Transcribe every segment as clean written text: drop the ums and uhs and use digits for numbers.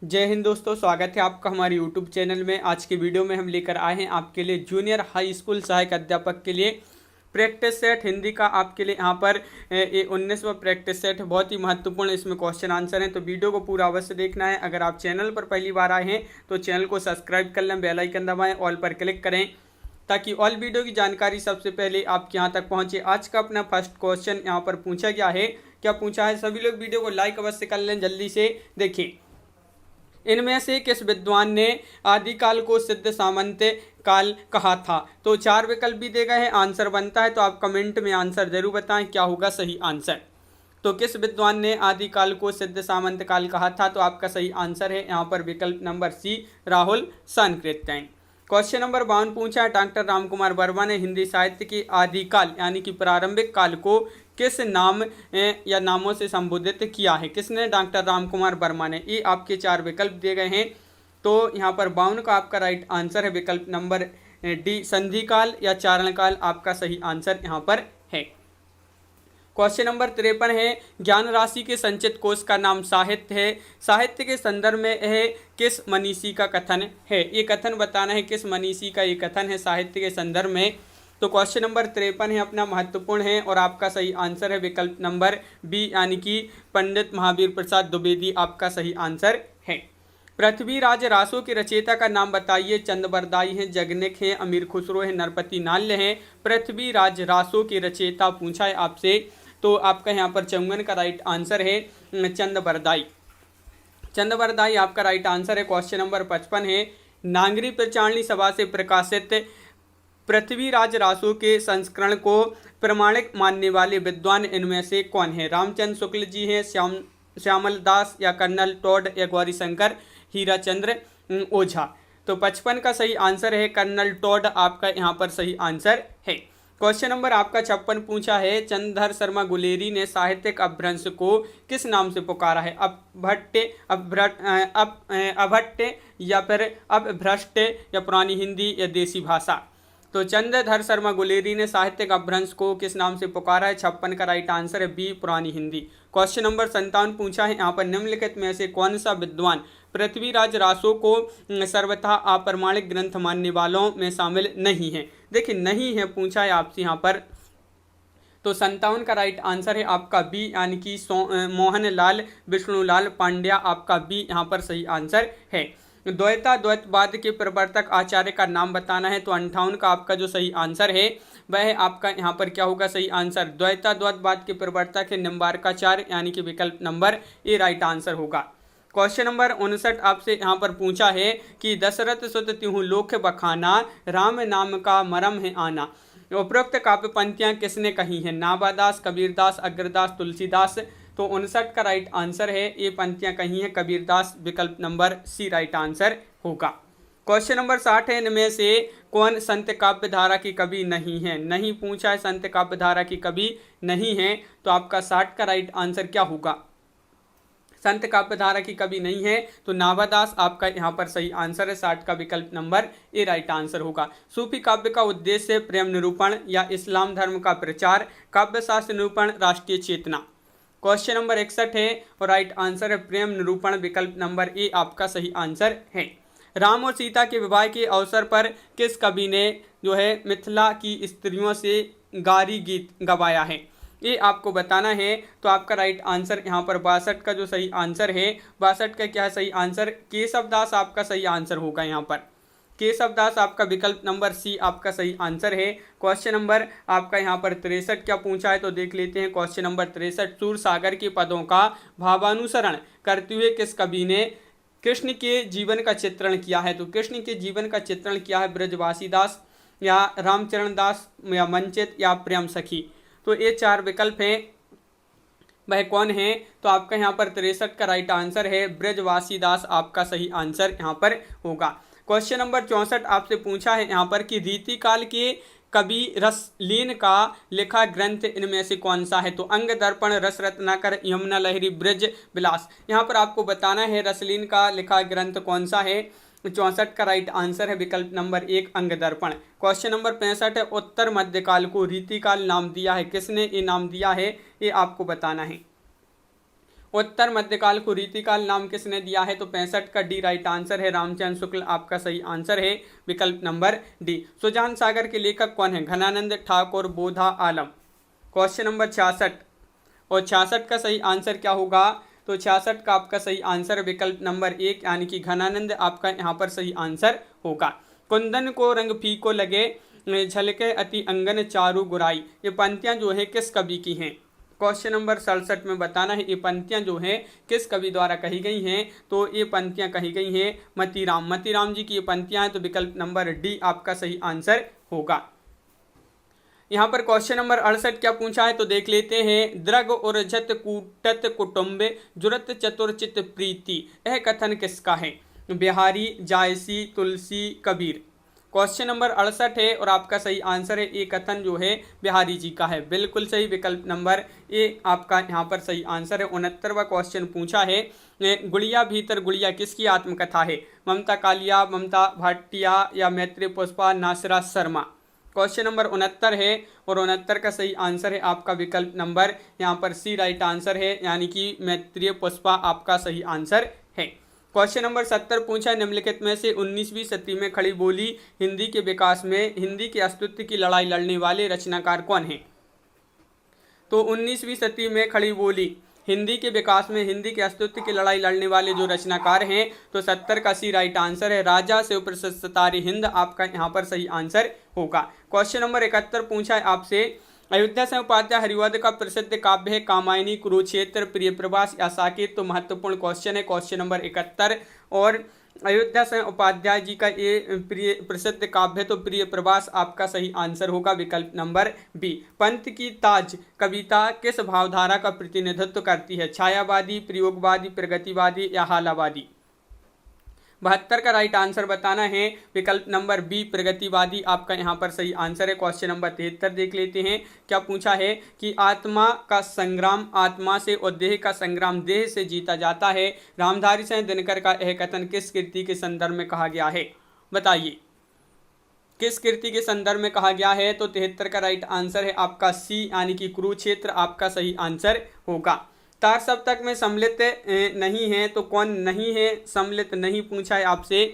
जय हिंद दोस्तों, स्वागत है आपका हमारे YouTube चैनल में। आज की वीडियो में हम लेकर आए हैं आपके लिए जूनियर हाई स्कूल सहायक अध्यापक के लिए प्रैक्टिस सेट हिंदी का। आपके लिए यहाँ पर ये 19वां प्रैक्टिस सेट बहुत ही महत्वपूर्ण, इसमें क्वेश्चन आंसर हैं, तो वीडियो को पूरा अवश्य देखना है। अगर आप चैनल पर पहली बार आए हैं तो चैनल को सब्सक्राइब कर लें, बेल आइकन दबाएं, ऑल पर क्लिक करें ताकि ऑल वीडियो की जानकारी सबसे पहले आपके यहाँ तक पहुँचे। आज का अपना फर्स्ट क्वेश्चन यहाँ पर पूछा गया है। क्या पूछा है? सभी लोग वीडियो को लाइक अवश्य कर लें, जल्दी से देखिए। इनमें से किस विद्वान ने आदिकाल को सिद्ध सामंत काल कहा था? तो चार विकल्प भी दे गए हैं, आंसर बनता है, तो आप कमेंट में आंसर जरूर बताएं क्या होगा सही आंसर। तो किस विद्वान ने आदिकाल को सिद्ध सामंत काल कहा था? तो आपका सही आंसर है यहाँ पर विकल्प number C, Rahul Sankrityayan. Question number 52 पूछा है, डॉक्टर रामकुमार वर्मा ने हिंदी साहित्य की आदिकाल यानी कि प्रारंभिक काल को किस नाम या नामों से संबोधित किया है? किसने? डॉक्टर रामकुमार वर्मा ने। ये आपके चार विकल्प दिए गए हैं, तो यहाँ पर 52 का आपका राइट आंसर है विकल्प नंबर डी, संधिकाल या चारणकाल आपका सही आंसर यहाँ पर है। क्वेश्चन नंबर 53 है, ज्ञान राशि के संचित कोश का नाम साहित्य है। साहित्य के संदर्भ में है किस मनीषी का कथन है? ये कथन बताना है, किस मनीषी का ये कथन है साहित्य के संदर्भ में। तो क्वेश्चन नंबर 53 है अपना, महत्वपूर्ण है, और आपका सही आंसर है विकल्प नंबर बी यानी कि पंडित महावीर प्रसाद द्विवेदी आपका सही आंसर है। पृथ्वीराज रासो के रचयिता का नाम बताइए। चंदबरदाई हैं, जगनिक हैं, अमीर खुसरो हैं, नरपति नाल्य हैं। पृथ्वीराज रासो के रचयिता पूछा है आपसे, तो आपका यहाँ पर चौंगन का राइट आंसर है चंदबरदाई। चंदबरदाई आपका राइट आंसर है। क्वेश्चन नंबर 55 है, नागरी प्रचारणी सभा से प्रकाशित पृथ्वीराज रासो के संस्करण को प्रमाणिक मानने वाले विद्वान इनमें से कौन है? रामचंद्र शुक्ल जी हैं, श्यामल दास या कर्नल टॉड या गौरीशंकर हीराचंद्र ओझा। तो 55 का सही आंसर है कर्नल टॉड आपका यहाँ पर सही आंसर है। क्वेश्चन नंबर आपका 56 पूछा है, चंद्रधर शर्मा गुलेरी ने साहित्यिक अपभ्रंश को किस नाम से पुकारा है? अभट्ट या फिर अपभ्रष्ट या पुरानी हिंदी या देसी भाषा। तो चंद्रधर शर्मा गुलेरी ने साहित्यिक अपभ्रंश को किस नाम से पुकारा है? 56 का राइट आंसर है बी, पुरानी हिंदी। क्वेश्चन नंबर 57 पूछा है, यहाँ पर निम्नलिखित में से कौन सा विद्वान पृथ्वीराज रासो को सर्वथा अप्रमाणिक ग्रंथ मानने वालों में शामिल नहीं है? देखिए नहीं है पूछा है आपसे यहाँ पर, तो 57 का राइट आंसर है आपका बी यानी कि मोहन लाल विष्णुलाल पांड्या आपका बी यहाँ पर सही आंसर है। द्वैतवाद के प्रवर्तक आचार्य का नाम बताना है, तो 58 का आपका जो सही आंसर है वह है आपका यहाँ पर क्या होगा सही आंसर? द्वैतवाद के प्रवर्तक है निम्बार्काचार्य यानी कि विकल्प नंबर ए राइट आंसर होगा। क्वेश्चन नंबर 59 आपसे यहाँ पर पूछा है कि दशरथ सुत तिहु लोक बखाना, राम नाम का मरम है आना। उपरोक्त काव्य पंक्तियाँ किसने कही हैं? नाभादास, कबीरदास, अग्रदास, तुलसीदास। तो 59 का राइट आंसर है, ये पंक्तियाँ कही हैं कबीरदास, विकल्प नंबर सी राइट आंसर होगा। क्वेश्चन नंबर 60 है, इनमें से कौन संत काव्य धारा की कवि नहीं है? नहीं पूछा है, संत काव्य धारा की कवि नहीं है, तो आपका 60 का राइट आंसर क्या होगा? संत काव्य धारा की कवि नहीं है, तो नाभादास आपका यहाँ पर सही आंसर है। 60 का विकल्प नंबर ए राइट आंसर होगा। सूफी काव्य का उद्देश्य प्रेम निरूपण या इस्लाम धर्म का प्रचार, काव्य शास्त्र निरूपण, राष्ट्रीय चेतना। क्वेश्चन नंबर 61 है और राइट आंसर है प्रेम निरूपण, विकल्प नंबर ए आपका सही आंसर है। राम और सीता के विवाह के अवसर पर किस कवि ने जो है मिथिला की स्त्रियों से गारी गीत गवाया है? ये आपको बताना है, तो आपका राइट आंसर यहाँ पर 62 का जो सही आंसर है, 62 का क्या सही आंसर? केशवदास आपका सही आंसर होगा। यहाँ पर केशवदास आपका विकल्प नंबर सी आपका सही आंसर है। क्वेश्चन नंबर आपका यहाँ पर 63 क्या पूछा है, तो देख लेते हैं। क्वेश्चन नंबर 63, सूर सागर के पदों का भावानुसरण करते हुए किस कवि ने कृष्ण के जीवन का चित्रण किया है? तो कृष्ण के जीवन का चित्रण किया है ब्रजवासी दास या रामचरण दास या मंचित या प्रेम सखी। तो ये चार विकल्प हैं, वह कौन है? तो आपका यहाँ पर 63 का राइट आंसर है ब्रजवासी दास आपका सही आंसर यहाँ पर होगा। क्वेश्चन नंबर 64 आपसे पूछा है यहाँ पर कि रीतिकाल के कवि रसलीन का लिखा ग्रंथ इनमें से कौन सा है? तो अंग दर्पण, रस रत्नाकर, यमुना लहरी, ब्रज विलास। यहाँ पर आपको बताना है रसलीन का लिखा ग्रंथ कौन सा है। 64 का राइट आंसर है विकल्प नंबर 1 अंग दर्पण। क्वेश्चन नंबर 65 है, उत्तर मध्यकाल को रीतिकाल नाम दिया है, किसने ये नाम दिया है? ये आपको बताना है। उत्तर मध्यकाल को रीतिकाल नाम किसने दिया है? तो 65 का डी राइट आंसर है, रामचंद्र शुक्ल आपका सही आंसर है, विकल्प नंबर डी। सुजान सागर के लेखक कौन है? घनानंद ठाकुर, बोधा आलम। क्वेश्चन नंबर 66 और 66 का सही आंसर क्या होगा? तो 66 का आपका सही आंसर विकल्प नंबर 1 यानी कि घनानंद आपका यहाँ पर सही आंसर होगा। कुंदन को रंग फीको लगे झलके अति अंगन चारू गुराई, ये पंक्तियाँ जो है किस कवि की हैं? क्वेश्चन नंबर 67 में बताना है ये पंक्तियाँ जो हैं किस कवि द्वारा कही गई हैं? तो ये पंक्तियाँ कही गई हैं मतीराम जी की ये पंक्तियाँ हैं, तो विकल्प नंबर डी आपका सही आंसर होगा। यहाँ पर क्वेश्चन नंबर 68 क्या पूछा है? तो देख लेते हैं। द्रग उर्जत कूटत कुटुम्बे जुरत चतुर्चित प्रीति, यह कथन किसका है? बिहारी, जायसी, तुलसी, कबीर। क्वेश्चन नंबर 68 है और आपका सही आंसर है, ये कथन जो है बिहारी जी का है, बिल्कुल सही, विकल्प नंबर ए आपका यहाँ पर सही आंसर है। 69वां क्वेश्चन पूछा है। गुड़िया भीतर गुड़िया किसकी आत्मकथा है? ममता कालिया, ममता भाटिया या मैत्री पुष्पा, नासिरा शर्मा। क्वेश्चन नंबर 69 है और 69 का सही आंसर है आपका विकल्प नंबर यहाँ पर सी राइट आंसर है, यानी कि मैत्रेय पुष्पा आपका सही आंसर है। क्वेश्चन नंबर 70 पूछा है। निम्नलिखित में से 19वीं सदी में खड़ी बोली हिंदी के विकास में हिंदी के अस्तित्व की लड़ाई लड़ने वाले रचनाकार कौन हैं? तो 19वीं सदी में खड़ी बोली हिंदी के विकास में हिंदी के अस्तित्व की लड़ाई लड़ने वाले जो रचनाकार हैं, तो 70 का सी राइट आंसर है, राजा शिव प्रसाद सतारी हिंद आपका यहाँ पर सही आंसर होगा। क्वेश्चन नंबर 71 पूछा है आपसे। अयोध्या से उपाध्याय हरिवंश का प्रसिद्ध काव्य है कामायनी, कुरुक्षेत्र, प्रिय प्रवास या साकेत, तो महत्वपूर्ण क्वेश्चन है क्वेश्चन नंबर 71। और अयोध्या से उपाध्याय जी का ये प्रसिद्ध काव्य है, तो प्रिय प्रवास आपका सही आंसर होगा, विकल्प नंबर बी। पंत की ताज कविता किस भावधारा का प्रतिनिधित्व करती है? छायावादी, प्रयोगवादी, प्रगतिवादी या हालावादी। 72 का राइट आंसर बताना है, विकल्प नंबर बी प्रगतिवादी आपका यहाँ पर सही आंसर है। क्वेश्चन नंबर 73 देख लेते हैं। क्या पूछा है कि आत्मा का संग्राम आत्मा से और देह का संग्राम देह से जीता जाता है। रामधारी सिंह दिनकर का यह कथन किस कृति के संदर्भ में कहा गया है? बताइए किस कृति के संदर्भ में कहा गया है? तो 73 का राइट आंसर है आपका सी यानी कि कुरुक्षेत्र आपका सही आंसर होगा। तार सप्तक में सम्मिलित नहीं है, तो कौन नहीं है? सम्मिलित नहीं पूछा है आपसे,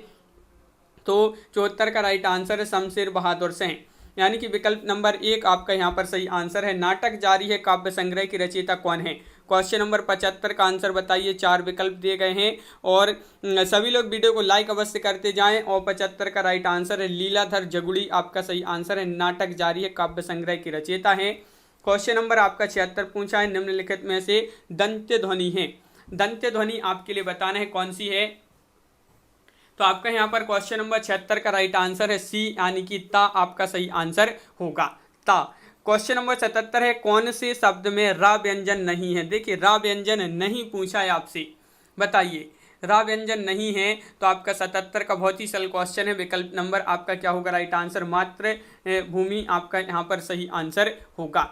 तो 74 का राइट आंसर है शमशेर बहादुर सिंह, यानी कि विकल्प नंबर 1 आपका यहाँ पर सही आंसर है। नाटक जारी है काव्य संग्रह की रचयिता कौन है? क्वेश्चन नंबर 75 का आंसर बताइए। 4 विकल्प दिए गए हैं और सभी लोग वीडियो को लाइक अवश्य करते जाएं। और 75 का राइट आंसर है लीलाधर जगुड़ी आपका सही आंसर है। नाटक जारी है काव्य संग्रह की रचयिता है। क्वेश्चन नंबर आपका 76 पूछा है। निम्नलिखित में से दंत्य ध्वनि है, दंत्य ध्वनि आपके लिए बताना है कौन सी है? तो आपका यहाँ पर क्वेश्चन नंबर 76 का राइट आंसर है सी यानी कि ता आपका सही आंसर होगा, ता। क्वेश्चन नंबर 77 है। कौन से शब्द में रा व्यंजन नहीं है? देखिए रा व्यंजन नहीं पूछा है आपसे, बताइए रा व्यंजन नहीं है, तो आपका 77 का बहुत ही सरल क्वेश्चन है। विकल्प नंबर आपका क्या होगा राइट आंसर? मात्र भूमि आपका यहाँ पर सही आंसर होगा।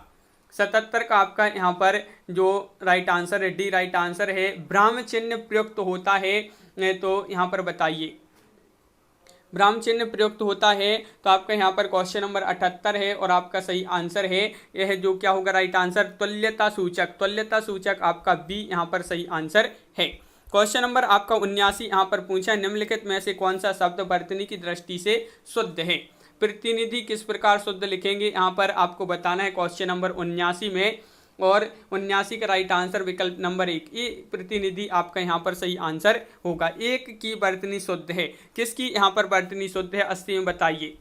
77 का आपका यहाँ पर जो राइट आंसर है डी राइट आंसर है। ब्राह्म चिन्ह प्रयुक्त होता है, तो यहाँ पर बताइए ब्राह्म चिन्ह प्रयुक्त होता है, तो आपका यहाँ पर क्वेश्चन नंबर 78 है और आपका सही आंसर है यह जो क्या होगा राइट आंसर? तुल्यता सूचक, तुल्यता सूचक आपका बी यहाँ पर सही आंसर है। क्वेश्चन नंबर आपका 79 यहाँ पर पूछा है। निम्नलिखित में से कौन सा शब्द वर्तनी की दृष्टि से शुद्ध है? प्रतिनिधि किस प्रकार शुद्ध लिखेंगे यहाँ पर आपको बताना है क्वेश्चन नंबर 79 में। और 79 का राइट आंसर विकल्प नंबर 1 ये प्रतिनिधि आपका यहाँ पर सही आंसर होगा। एक की वर्तनी शुद्ध है, किसकी यहाँ पर वर्तनी शुद्ध है? 80 में बताइए,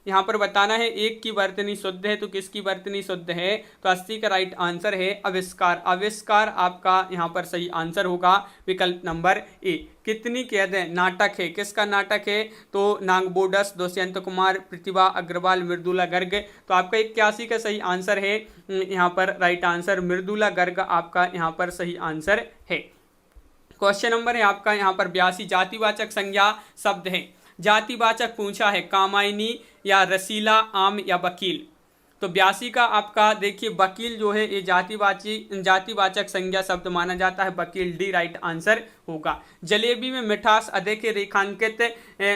यहाँ पर बताना है एक की वर्तनी शुद्ध है, तो किसकी वर्तनी शुद्ध है? तो 80 का राइट आंसर है आविष्कार, आविष्कार आपका यहाँ पर सही आंसर होगा, विकल्प नंबर ए। कितनी कैद है नाटक है, किसका नाटक है? तो नागबोडस, दुष्यंत कुमार, प्रतिभा अग्रवाल, मृदुला गर्ग, तो आपका 81 का सही आंसर है यहाँ पर राइट आंसर मृदुला गर्ग आपका यहाँ पर सही आंसर है। क्वेश्चन नंबर है आपका यहाँ पर 82 जातिवाचक संज्ञा शब्द है। जातिवाचक पूछा है कामायनी या रसीला, आम या वकील, तो 82 का आपका देखिए वकील जो है ये जातिवाचक संज्ञा शब्द माना जाता है, वकील डी राइट आंसर होगा। जलेबी में मिठास अधिक रेखांकित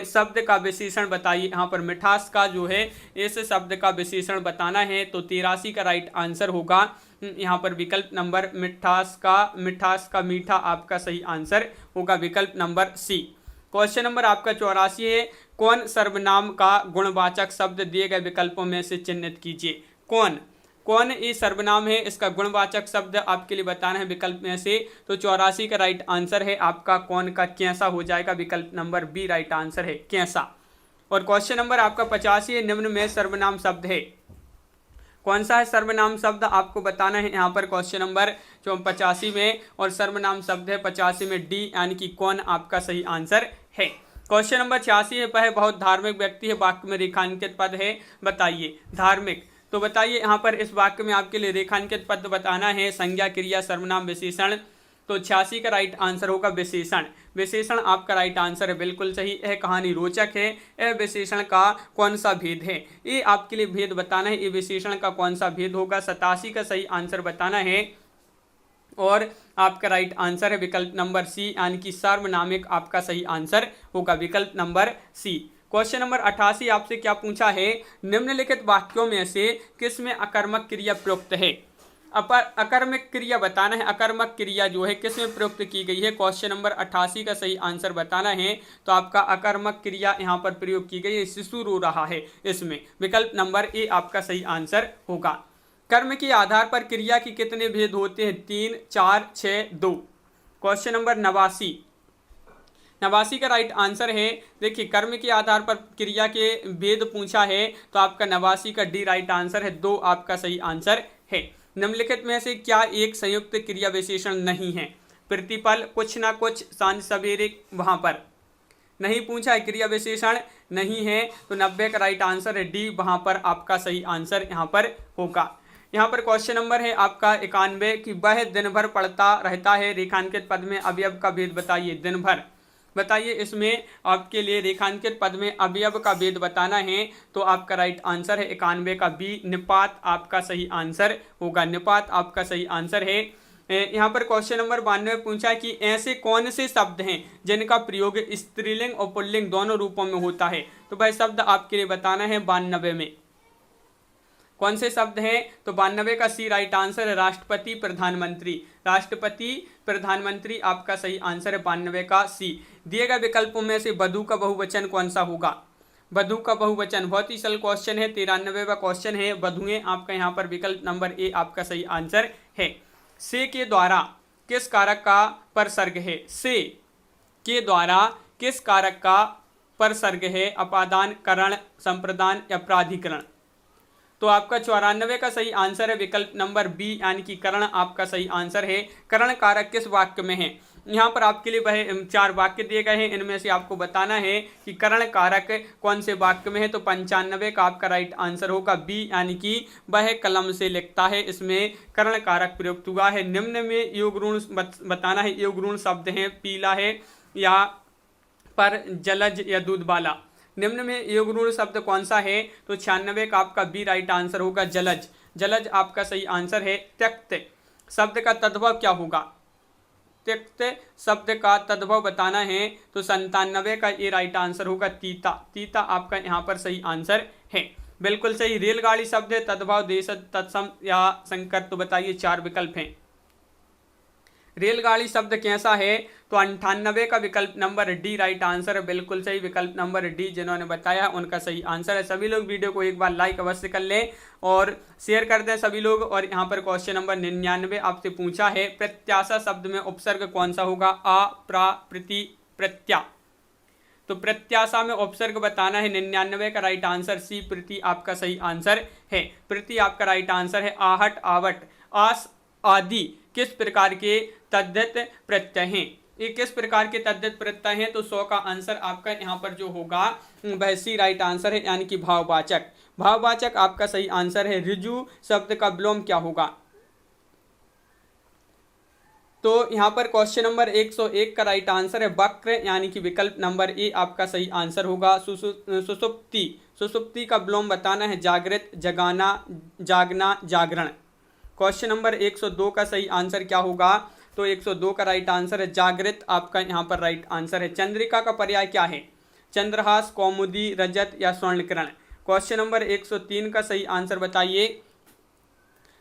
शब्द का विशेषण बताइए। यहाँ पर मिठास का जो है इस शब्द का विशेषण बताना है, तो 83 का राइट आंसर होगा यहाँ पर विकल्प नंबर मिठास का मीठा आपका सही आंसर होगा विकल्प नंबर सी। क्वेश्चन नंबर आपका 84 है, कौन सर्वनाम का गुणवाचक शब्द दिए गए विकल्पों में से चिन्हित कीजिए। कौन ये सर्वनाम है, इसका गुणवाचक शब्द आपके लिए बताना है विकल्प में से। तो 84 का राइट आंसर है आपका कौन का कैसा हो जाएगा, विकल्प नंबर बी राइट आंसर है कैसा। और क्वेश्चन नंबर आपका 85 है, निम्न में सर्वनाम शब्द है, कौन सा है सर्वनाम शब्द आपको बताना है यहाँ पर क्वेश्चन नंबर 85 में। और सर्वनाम शब्द है 85 में डी यानी कि कौन आपका सही आंसर है। क्वेश्चन नंबर 86 है, वह बहुत धार्मिक व्यक्ति है, वाक्य में रेखांकित पद है, बताइए। धार्मिक, तो बताइए यहाँ पर इस वाक्य में आपके लिए रेखांकित पद बताना है, संज्ञा क्रिया सर्वनाम विशेषण। तो 86 का राइट आंसर होगा विशेषण। विशेषण आपका राइट आंसर है, बिल्कुल सही। यह कहानी रोचक है, यह विशेषण का कौन सा भेद है, ये आपके लिए भेद बताना है, ये विशेषण का कौन सा भेद होगा। 87 का सही आंसर बताना है और आपका राइट आंसर है विकल्प नंबर सी यानी कि सार्वनामिक आपका सही आंसर होगा विकल्प नंबर सी। क्वेश्चन नंबर 88 आपसे क्या पूछा है, निम्नलिखित वाक्यों में से किसमें अकर्मक क्रिया प्रयुक्त है। अकर्मक क्रिया बताना है, अकर्मक क्रिया जो है किसमें प्रयुक्त की गई है। क्वेश्चन नंबर 88 का सही आंसर बताना है। तो आपका अकर्मक क्रिया यहाँ पर प्रयोग की गई है, शिशु रो रहा है, इसमें विकल्प नंबर ए आपका सही आंसर होगा। कर्म के आधार पर क्रिया के कितने भेद होते हैं, 3, 4, 6, 2। क्वेश्चन नंबर 89 का राइट आंसर है, देखिए कर्म के आधार पर क्रिया के भेद पूछा है, तो आपका 89 का डी राइट आंसर है, 2 आपका सही आंसर है। निम्नलिखित में से क्या एक संयुक्त क्रिया विशेषण नहीं है। प्रतिपल, कुछ ना कुछ, सांझ सवेरे, वहां पर नहीं पूछा है, क्रिया विशेषण नहीं है। तो 90 का राइट आंसर है डी, वहां पर आपका सही आंसर यहाँ पर होगा। यहाँ पर क्वेश्चन नंबर है आपका 91 कि वह दिन भर पढ़ता रहता है, रेखांकित पद में अवयव का भेद बताइए। दिन भर, बताइए इसमें आपके लिए रेखांकित पद में अवयव का भेद बताना है। तो आपका राइट आंसर है 91 का बी, निपात आपका सही आंसर होगा, निपात आपका सही आंसर है। यहाँ पर क्वेश्चन नंबर 92 पूछा कि ऐसे कौन से शब्द हैं जिनका प्रयोग स्त्रीलिंग और पुल्लिंग दोनों रूपों में होता है। तो वह शब्द आपके लिए बताना है 92 में कौन से शब्द हैं। तो 92 का सी राइट आंसर है, राष्ट्रपति प्रधानमंत्री। राष्ट्रपति प्रधानमंत्री आपका सही आंसर है 92 का सी। दिए गए विकल्पों में से वधु का बहुवचन कौन सा होगा। वधु का बहुवचन बहुत ही सरल क्वेश्चन है, 93वां क्वेश्चन है, वधुएं आपका यहाँ पर विकल्प नंबर ए आपका सही आंसर है। से के द्वारा किस कारक का परसर्ग है। से के द्वारा किस कारक का परसर्ग है, अपादान, करण, संप्रदान या प्राधिकरण। तो आपका 94 का सही आंसर है विकल्प नंबर बी यानी कि करण आपका सही आंसर है। करण कारक किस वाक्य में है, यहाँ पर आपके लिए वह 4 वाक्य दिए गए हैं, इनमें से आपको बताना है कि करण कारक कौन से वाक्य में है। तो 95 का आपका राइट आंसर होगा बी यानी कि वह कलम से लिखता है, इसमें करण कारक प्रयुक्त हुआ है। निम्न में योग ऋण बताना है, योग ऋण शब्द है, पीला है या पर, जलज या दूध वाला। निम्न में योग ऋण शब्द कौन सा है। तो 96 का आपका बी राइट आंसर होगा, जलज। जलज आपका सही आंसर है। त्यक्त शब्द का तद्भव क्या होगा, त्यक्त शब्द का तद्भव बताना है। तो 97 का ये राइट आंसर होगा, तीता। तीता आपका यहाँ पर सही आंसर है, बिल्कुल सही। रेलगाड़ी शब्द है, तद्भव, देश, तत्सम या संकर। तो बताइए 4 विकल्प हैं। रेलगाड़ी शब्द कैसा है। तो 98 का विकल्प नंबर डी राइट आंसर है, बिल्कुल सही। विकल्प नंबर डी जिन्होंने बताया उनका सही आंसर है। सभी लोग वीडियो को एक बार लाइक अवश्य कर लें और शेयर कर दें सभी लोग। और यहाँ पर क्वेश्चन नंबर 99 आपसे पूछा है, प्रत्याशा शब्द में उपसर्ग कौन सा होगा, आ, प्रा, प्रति, प्रत्या। तो प्रत्याशा में उपसर्ग बताना है। 99 का राइट आंसर सी, प्रति आपका सही आंसर है। प्रति आपका राइट आंसर है। आहट, आवट, आस आदि किस प्रकार के तद्धित प्रत्यय हैं, ये किस प्रकार के तद्धित प्रत्यय हैं। तो 100 का आंसर आपका यहाँ पर जो होगा वह सी राइट आंसर है यानी कि भाववाचक। भाववाचक आपका सही आंसर है। ऋजु शब्द का विलोम क्या होगा। तो यहाँ पर क्वेश्चन नंबर 101 का राइट आंसर है वक्र यानी कि विकल्प नंबर ए आपका सही आंसर होगा। सुसुप्ति, सुसुप्ति का विलोम बताना है, जागृत, जगाना, जागना, जागरण। क्वेश्चन नंबर 102 का सही आंसर क्या होगा। तो 102 का राइट आंसर है जागृत आपका यहाँ पर राइट आंसर है। चंद्रिका का पर्याय क्या है, चंद्रहास, कौमुदी, रजत या स्वर्णकिरण। क्वेश्चन नंबर 103 का सही आंसर बताइए।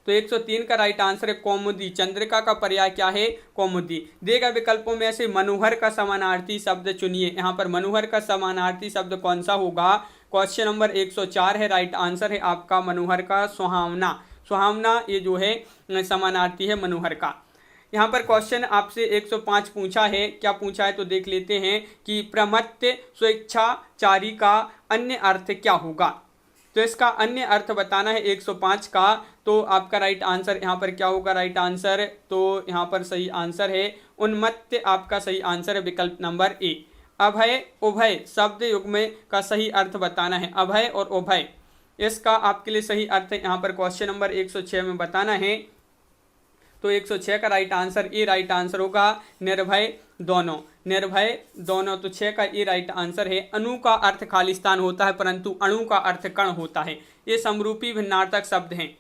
तो 103 का राइट आंसर है कौमुदी। चंद्रिका का पर्याय क्या है? कौमुदी। दिए गए विकल्पों में से मनोहर का समानार्थी शब्द चुनिए। यहाँ पर मनोहर का समानार्थी शब्द कौन सा होगा? क्वेश्चन नंबर 104 है, राइट आंसर है आपका मनोहर का सुहावना। सुहावना ये जो है समानार्थी है मनोहर का। यहाँ पर क्वेश्चन आपसे 105 पूछा है, क्या पूछा है तो देख लेते हैं कि प्रमत्त स्वेच्छाचारी का अन्य अर्थ क्या होगा। तो इसका अन्य अर्थ बताना है 105 का। तो आपका राइट आंसर यहाँ पर क्या होगा? राइट आंसर तो यहाँ पर सही आंसर है उन्मत्त। आपका सही आंसर है विकल्प नंबर ए। अभय उभय शब्द युग्म का सही अर्थ बताना है। अभय और उभय, इसका आपके लिए सही अर्थ यहाँ पर क्वेश्चन नंबर 106 में बताना है। तो 106 का right answer A right answer होगा। निर्भय दोनों, निर्भय दोनों, तो 6 का ए राइट आंसर है। अणु का अर्थ खालिस्तान होता है परंतु अणु का अर्थ कण होता है। ये समरूपी भिन्नार्थक शब्द हैं।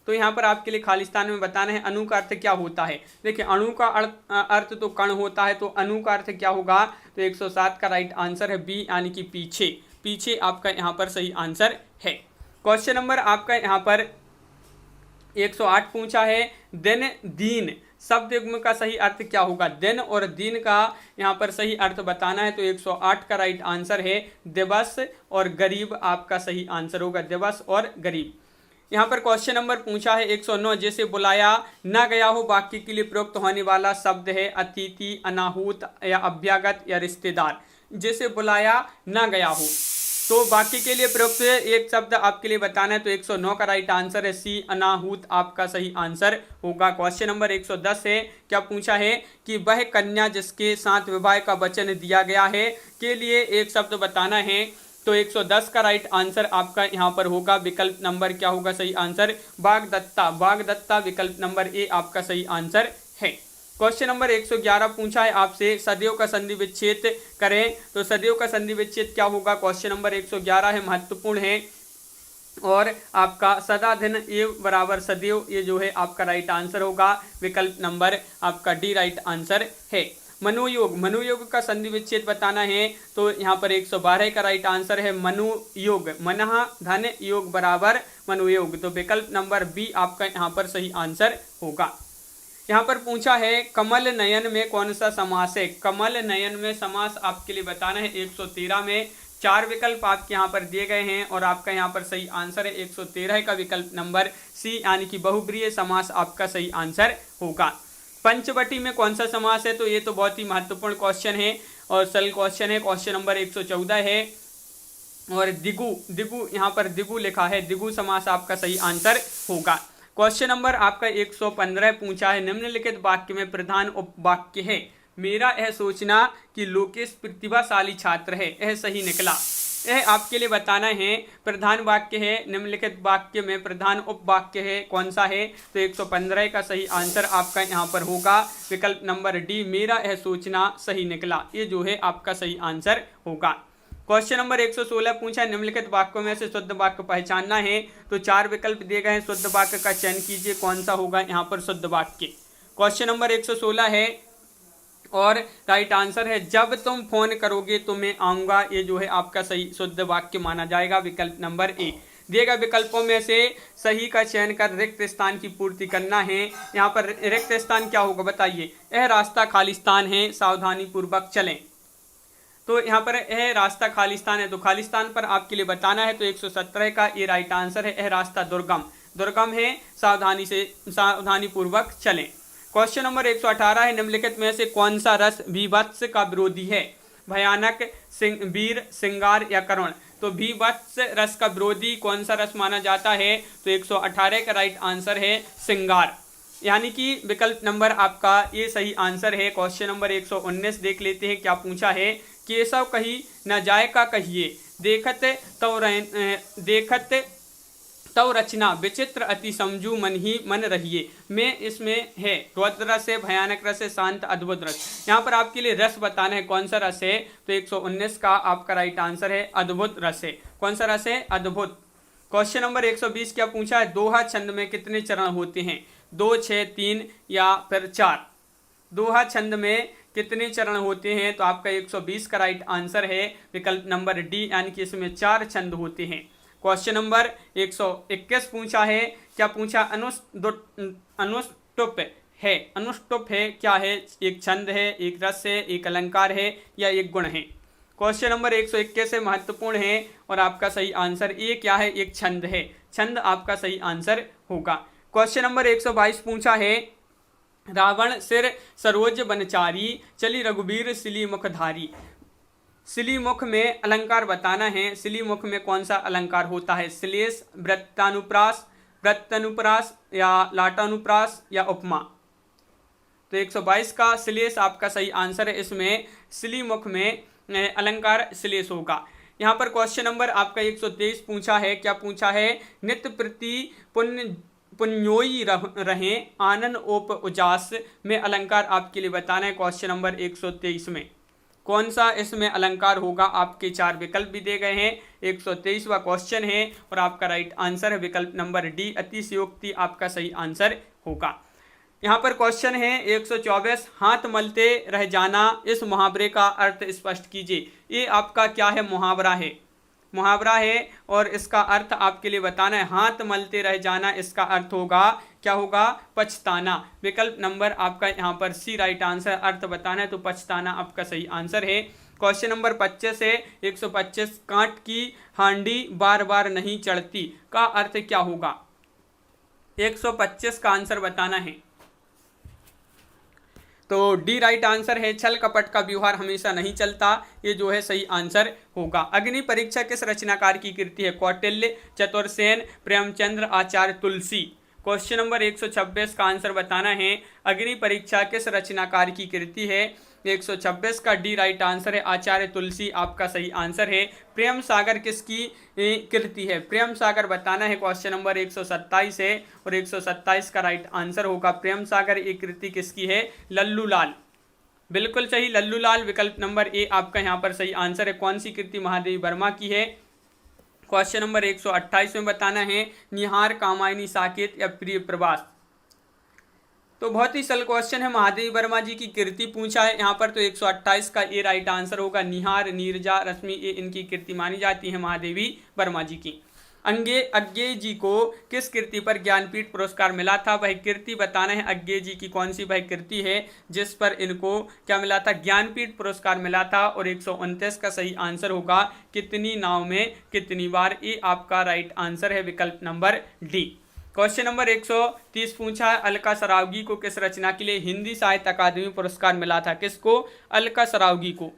तो यहाँ पर आपके लिए खालिस्तान में बताना है अणु का अर्थ क्या होता है। देखिए अणु का अर्थ तो कण होता है, तो अणु का अर्थ क्या होगा? तो 107 का राइट आंसर है बी यानी कि पीछे। पीछे आपका यहाँ पर सही आंसर है। क्वेश्चन नंबर आपका यहाँ पर 108 पूछा है, दिन दीन शब्द युग्म का सही अर्थ क्या होगा? दिन और दीन का यहाँ पर सही अर्थ बताना है। तो 108 का राइट आंसर है दिवस और गरीब। आपका सही आंसर होगा दिवस और गरीब। यहाँ पर क्वेश्चन नंबर पूछा है 109, जैसे बुलाया न गया हो वाक्य के लिए प्रयुक्त होने वाला शब्द है अतिथि, अनाहूत या अभ्यागत या रिश्तेदार। जैसे बुलाया न गया हो तो वाक्य के लिए प्रयुक्त एक शब्द आपके लिए बताना है। तो 109 का राइट आंसर है सी अनाहूत। आपका सही आंसर होगा। क्वेश्चन नंबर 110 है, क्या पूछा है कि वह कन्या जिसके साथ विवाह का वचन दिया गया है के लिए एक शब्द बताना है। तो 110 का राइट आंसर आपका यहाँ पर होगा विकल्प नंबर क्या होगा सही आंसर? वाग्दत्ता। वाग्दत्ता विकल्प नंबर ए आपका सही आंसर है। क्वेश्चन नंबर 111 पूछा है आपसे, सदैव का संधि विच्छेद करें। तो सदैव का संधि विच्छेद क्या होगा? क्वेश्चन नंबर 111 है, महत्वपूर्ण है। और आपका सदा दिन ए बराबर सदैव, ये जो है आपका राइट आंसर होगा विकल्प नंबर आपका डी राइट आंसर है। मनुयोग, मनुयोग का संधि विच्छेद बताना है। तो यहाँ पर 112 का राइट आंसर है मनुयोग। मनः धन योग बराबर मनुयोग। तो विकल्प नंबर बी आपका यहाँ पर सही आंसर होगा। यहाँ पर पूछा है कमल नयन में कौन सा समास है? कमल नयन में समास आपके लिए बताना है 113 में। 4 विकल्प आपके यहाँ पर दिए गए हैं और आपका यहाँ पर सही आंसर है 113 का विकल्प नंबर सी यानी कि बहुब्रीहि समास आपका सही आंसर होगा। पंचवटी में कौन सा समास है? तो ये तो बहुत ही महत्वपूर्ण क्वेश्चन है और सरल क्वेश्चन है। क्वेश्चन नंबर 114 है। और दिगु, दिगु यहाँ पर दिगु लिखा है, दिगु समास आपका सही आंसर होगा। क्वेश्चन नंबर आपका 115 पूछा है, निम्नलिखित वाक्य में प्रधान उपवाक्य है मेरा यह सोचना कि लोकेश प्रतिभाशाली छात्र है, यह सही निकला। यह आपके लिए बताना है प्रधान वाक्य है, निम्नलिखित वाक्य में प्रधान उपवाक्य है कौन सा है? तो 115 का सही आंसर आपका यहाँ पर होगा विकल्प नंबर डी, मेरा यह सोचना सही निकला। ये जो है आपका सही आंसर होगा। क्वेश्चन नंबर 116 पूछा है, निम्नलिखित वाक्यों में से शुद्ध वाक्य पहचानना है। तो 4 विकल्प दिए गए हैं, शुद्ध वाक्य का चयन कीजिए, कौन सा होगा यहाँ पर शुद्ध वाक्य। क्वेश्चन नंबर 116 है और राइट आंसर है जब तुम फोन करोगे तो मैं आऊँगा। ये जो है आपका सही शुद्ध वाक्य माना जाएगा विकल्प नंबर ए। दिए गए विकल्पों में से सही का चयन कर रिक्त स्थान की पूर्ति करना है। यहाँ पर रिक्त स्थान क्या होगा बताइए? यह रास्ता खालिस्तान है, सावधानी पूर्वक चलें। तो यहाँ पर यह रास्ता खालिस्तान है, तो खालिस्तान पर आपके लिए बताना है। तो 117 का ये राइट आंसर है, यह रास्ता दुर्गम, दुर्गम है, सावधानी पूर्वक चलें। क्वेश्चन नंबर 118 है, निम्नलिखित में से कौन सा रस भीभत्स का विरोधी है? भयानक, वीर, श्रृंगार या करुण। तो भीभत्स रस का विरोधी कौन सा रस माना जाता है? तो 118 का राइट आंसर है श्रृंगार, यानी कि विकल्प नंबर आपका ये सही आंसर है। क्वेश्चन नंबर 119 देख लेते हैं, क्या पूछा है? केशव कही न जाय का कहिए, देखत तव रचना विचित्र अति समझू मन ही मन रहिए। में इसमें है रौद्र रस है, भयानक रस है, शांत अद्भुत रस। यहाँ पर आपके लिए रस बताना है कौन सा रस है। तो 119 का आपका राइट आंसर है अद्भुत रस है। कौन सा रस है? अद्भुत। क्वेश्चन नंबर 120 क्या पूछा है? दोहा छंद में कितने चरण होते हैं? 2, 6, 3 या फिर 4। दोहा छंद में कितने चरण होते हैं? तो आपका 120 का राइट आंसर है विकल्प नंबर डी, यानी कि इसमें 4 छंद होते हैं। क्वेश्चन नंबर 121 पूछा है, क्या पूछा, अनुष्टुप है। अनुष्टुप है क्या है, एक छंद है, एक रस है, एक अलंकार है या एक गुण है। क्वेश्चन नंबर 121 से महत्वपूर्ण है और आपका सही आंसर ये क्या है, एक छंद है। छंद आपका सही आंसर होगा। क्वेश्चन नंबर 122 पूछा है, रावण सिर सरोज बनचारी, चली रघुबीर सिली मुखधारी। सिली मुख में अलंकार बताना है। सिली मुख में कौन सा अलंकार होता है, श्लेष, वृत्तानुप्रास, वृत्तानुप्रास या लाटानुप्रास या उपमा। तो 122 का श्लेष आपका सही आंसर है। इसमें सिली मुख में अलंकार श्लेष होगा। यहाँ पर क्वेश्चन नंबर आपका 123 पूछा है, क्या पूछा है, नित्य प्रति पुण्योई रहे आनंद ओप उजास में अलंकार आपके लिए बताना है। क्वेश्चन नंबर 123 में कौन सा इसमें अलंकार होगा, आपके 4 विकल्प भी दे गए हैं। 123वां क्वेश्चन है और आपका राइट आंसर है विकल्प नंबर डी, अतिशयोक्ति आपका सही आंसर होगा। यहाँ पर क्वेश्चन है 124, हाथ मलते रह जाना, इस मुहावरे का अर्थ स्पष्ट कीजिए। ये आपका क्या है, मुहावरा है। मुहावरा है और इसका अर्थ आपके लिए बताना है। हाथ मलते रह जाना, इसका अर्थ होगा, क्या होगा, पछताना। विकल्प नंबर आपका यहाँ पर सी राइट आंसर, अर्थ बताना है तो पछताना आपका सही आंसर है। क्वेश्चन नंबर 25 है 125, कांट की हांडी बार बार नहीं चढ़ती का अर्थ क्या होगा। 125 का आंसर बताना है। तो डी राइट आंसर है, छल कपट का व्यवहार हमेशा नहीं चलता, ये जो है सही आंसर होगा। अग्नि परीक्षा किस रचनाकार की कृति है, कौटिल्य, चतुरसेन, प्रेमचंद्र, आचार्य तुलसी। क्वेश्चन नंबर 126 का आंसर बताना है, अग्नि परीक्षा किस रचनाकार की कृति है। 126 का डी राइट आंसर है, आचार्य तुलसी आपका सही आंसर है। प्रेम सागर किसकी कृति है, प्रेम सागर बताना है। क्वेश्चन नंबर 127 है और 127 का राइट आंसर होगा प्रेम सागर, ये कृति किसकी है, लल्लू लाल। बिल्कुल सही, लल्लू लाल। विकल्प नंबर ए आपका यहाँ पर सही आंसर है। कौन सी कृति महादेवी वर्मा की है। क्वेश्चन नंबर 128 में बताना है, निहार, कामायनी, साकेत या प्रिय प्रवास। तो बहुत ही सरल क्वेश्चन है, महादेवी वर्मा जी की कृति पूछा है यहाँ पर। तो 128 का ए राइट आंसर होगा। निहार, नीरजा, रश्मि, ये इनकी कृति मानी जाती है महादेवी वर्मा जी की। अज्ञेय जी को किस कृति पर ज्ञानपीठ पुरस्कार मिला था, वह कृति बताना है। अज्ञेय जी की कौन सी वह कृति है जिस पर इनको क्या मिला था, ज्ञानपीठ पुरस्कार मिला था। और 129 का सही आंसर होगा, कितनी नाव में कितनी बार, ये आपका राइट आंसर है विकल्प नंबर डी। क्वेश्चन नंबर 130 पूछा है, अलका सरावगी को किस रचना के लिए हिंदी साहित्य अकादमी पुरस्कार मिला था। किसको, अलका सरावगी को।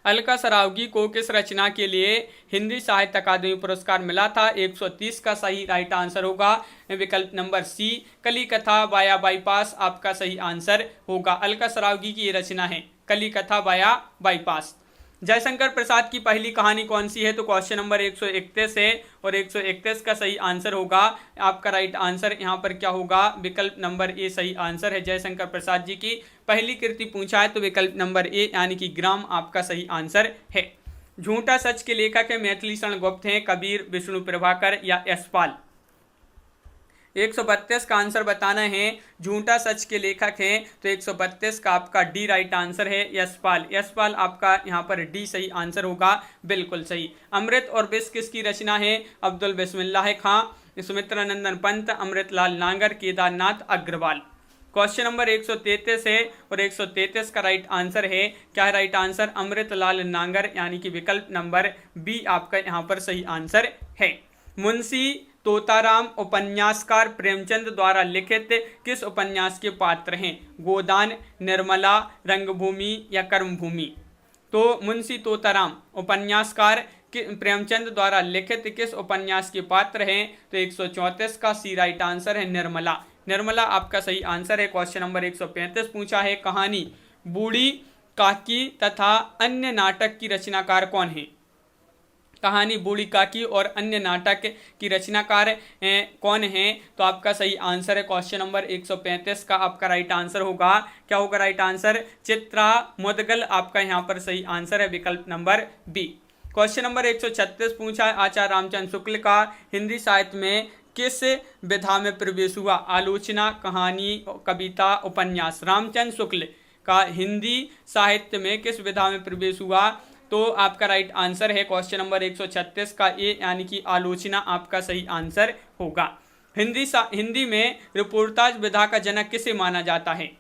अलका सरावगी को किस रचना के लिए हिंदी साहित्य अकादमी पुरस्कार मिला था। 130 का सही राइट आंसर होगा विकल्प नंबर सी, कली कथा वाया बाईपास आपका सही आंसर होगा। अलका सरावगी की ये रचना है, कली कथा वाया बाईपास। जयशंकर प्रसाद की पहली कहानी कौन सी है। तो क्वेश्चन नंबर 131 है और 131 का सही आंसर होगा आपका राइट आंसर यहाँ पर क्या होगा, विकल्प नंबर ए सही आंसर है। जयशंकर प्रसाद जी की पहली कृति पूछा है तो विकल्प नंबर ए यानी कि ग्राम आपका सही आंसर है। झूठा सच के लेखक है मैथिली शरण गुप्त हैं, कबीर, विष्णु प्रभाकर या यशपाल। 132 का आंसर बताना है, झूठा सच के लेखक हैं तो 132 का आपका डी राइट आंसर है, यशपाल। यशपाल आपका यहाँ पर डी सही आंसर होगा, बिल्कुल सही। अमृत और विष किसकी रचना है, अब्दुल बिस्मिल्लाह खां, सुमित्रानंदन पंत, अमृतलाल नागर, केदारनाथ अग्रवाल। क्वेश्चन नंबर 133 है और 133 का राइट आंसर है, क्या है राइट आंसर, अमृतलाल नागर यानी कि विकल्प नंबर बी आपका यहाँ पर सही आंसर है। मुंशी तोताराम उपन्यासकार प्रेमचंद द्वारा लिखित किस उपन्यास के पात्र हैं, गोदान, निर्मला, रंगभूमि या कर्मभूमि। तो मुंशी तोताराम उपन्यासकार प्रेमचंद द्वारा लिखित किस उपन्यास के पात्र हैं। तो 134 का सी राइट आंसर है, निर्मला। निर्मला आपका सही आंसर है। क्वेश्चन नंबर 135 पूछा है, कहानी बूढ़ी काकी तथा अन्य नाटक की रचनाकार कौन है। कहानी बूढ़ी काकी और अन्य नाटक की रचनाकार कौन है। तो आपका सही आंसर है क्वेश्चन नंबर 135 का आपका राइट आंसर होगा, क्या होगा राइट आंसर, चित्रा मुदगल आपका यहाँ पर सही आंसर है, विकल्प नंबर बी। क्वेश्चन नंबर 136 पूछा है, आचार्य रामचंद्र शुक्ल का हिंदी साहित्य में किस विधा में प्रवेश हुआ, आलोचना, कहानी, कविता, उपन्यास। रामचंद्र शुक्ल का हिंदी साहित्य में किस विधा में प्रवेश हुआ। तो आपका राइट आंसर है क्वेश्चन नंबर 136 का ए यानी कि आलोचना आपका सही आंसर होगा। हिंदी में रिपोर्टाज विधा का जनक किसे माना जाता है?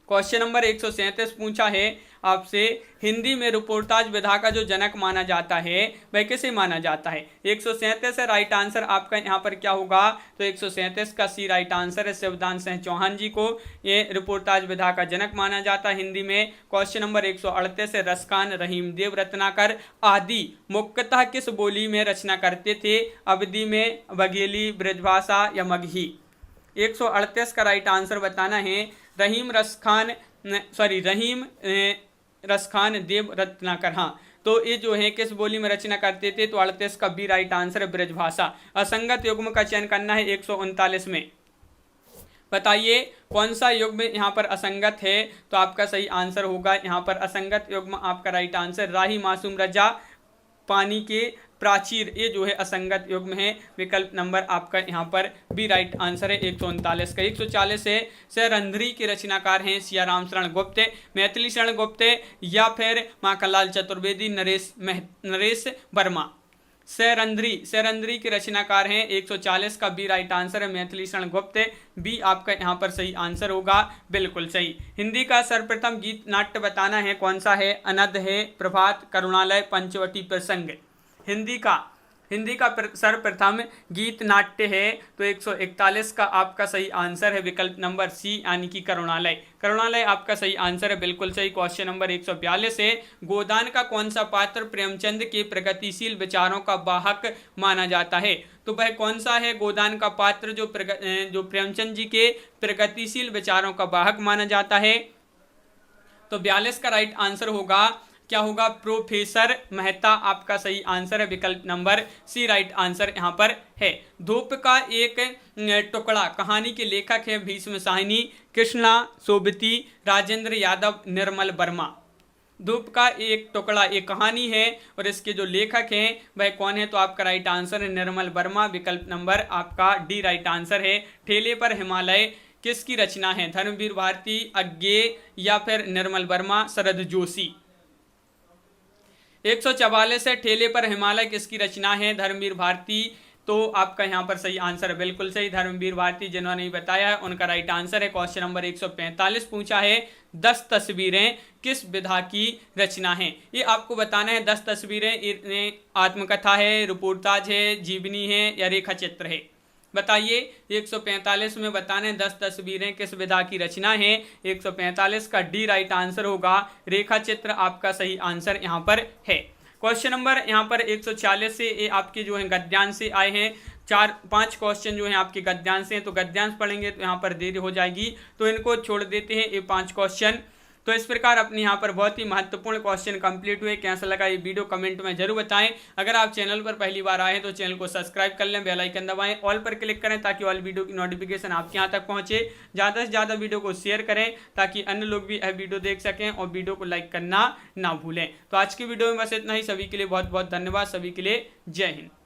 क्वेश्चन नंबर 137 पूछा है आपसे, हिंदी में रिपोर्टाज विधा का जो जनक माना जाता है वह किसे माना जाता है? 137 है राइट आंसर आपका यहाँ पर क्या होगा? तो 137 का सी राइट आंसर है। शिवदान सिंह चौहान जी को ये रिपोर्टाज विधा का जनक माना जाता है हिंदी में। क्वेश्चन नंबर 138 है, रसखान, रहीम देव, रत्नाकर आदि मुख्यतः किस बोली में रचना करते थे? अवधी में, बघेली, ब्रजभाषा या मगही? 138 का राइट आंसर बताना है। रहीम रसखान देव रत्नाकर। हाँ, तो ये जो है किस बोली में रचना करते थे? तो 38 का बी राइट आंसर है, ब्रजभाषा। असंगत युग्म का चयन करना है 139 में। बताइए कौन सा युग्म यहाँ पर असंगत है? तो आपका सही आंसर होगा यहाँ पर असंगत युग्म आपका राइट आंसर राही मासूम रजा पानी के प्राचीर, ये जो है असंगत युग्म है। विकल्प नंबर आपका यहाँ पर बी राइट आंसर है 139 का। 140 है, सरंध्री के रचनाकार हैं सियाराम शरण गुप्त, मैथिली शरण गुप्त या फिर माखनलाल चतुर्वेदी, नरेश वर्मा। सरंध्री के रचनाकार हैं 140 का बी राइट आंसर है मैथिली शरण गुप्त। बी आपका यहाँ पर सही आंसर होगा, बिल्कुल सही। हिंदी का सर्वप्रथम गीत नाट्य बताना है, कौन सा है? अनद है, प्रभात, करुणालय, पंचवटी प्रसंग। हिंदी का सर्वप्रथम गीत नाट्य है तो 141 का आपका सही आंसर है विकल्प नंबर सी यानी कि करुणालय। करुणालय आपका सही आंसर है, बिल्कुल सही। क्वेश्चन नंबर 142 है, गोदान का कौन सा पात्र प्रेमचंद के प्रगतिशील विचारों का वाहक माना जाता है? तो वह कौन सा है गोदान का पात्र जो प्रेमचंद जी के प्रगतिशील विचारों का वाहक माना जाता है? तो 42 का राइट आंसर होगा, क्या होगा? प्रोफेसर मेहता आपका सही आंसर है, विकल्प नंबर सी राइट आंसर यहाँ पर है। धूप का एक टुकड़ा कहानी के लेखक है भीष्म साहनी, कृष्णा सोबती, राजेंद्र यादव, निर्मल वर्मा। धूप का एक टुकड़ा एक कहानी है और इसके जो लेखक हैं वह कौन है? तो आपका राइट आंसर है निर्मल वर्मा, विकल्प नंबर आपका डी राइट आंसर है। ठेले पर हिमालय किसकी रचना है? धर्मवीर भारती, अज्ञे या फिर निर्मल वर्मा, शरद जोशी। 144 है, ठेले पर हिमालय किसकी रचना है? धर्मवीर भारती। तो आपका यहाँ पर सही आंसर है, बिल्कुल सही, धर्मवीर भारती। जिन्होंने बताया है उनका राइट आंसर है। क्वेश्चन नंबर 145 पूछा है, 10 तस्वीरें किस विधा की रचना है? ये आपको बताना है। 10 तस्वीरें आत्मकथा है, रिपोर्टाज है, जीवनी है या रेखा चित्र है? बताइए 145 में बताने 10 तस्वीरें किस विधा की रचना है? 145 का डी राइट आंसर होगा, रेखा चित्र आपका सही आंसर यहाँ पर है। क्वेश्चन नंबर यहाँ पर 146 से ये आपके जो है गद्यांश से आए हैं। 4-5 क्वेश्चन जो है आपके गद्यांश से हैं, तो गद्यांश पढ़ेंगे तो यहाँ पर देरी हो जाएगी, तो इनको छोड़ देते हैं ये 5 क्वेश्चन। तो इस प्रकार अपने यहाँ पर बहुत ही महत्वपूर्ण क्वेश्चन कंप्लीट हुए। कैसा लगा ये वीडियो कमेंट में जरूर बताएं। अगर आप चैनल पर पहली बार आए तो चैनल को सब्सक्राइब कर लें, बेल आइकन दबाएं, ऑल पर क्लिक करें ताकि ऑल वीडियो की नोटिफिकेशन आपके यहाँ तक पहुँचे। ज़्यादा से ज़्यादा वीडियो को शेयर करें ताकि अन्य लोग भी यह वीडियो देख सकें और वीडियो को लाइक करना ना भूलें। तो आज की वीडियो में बस इतना ही। सभी के लिए बहुत बहुत धन्यवाद। सभी के लिए जय हिंद।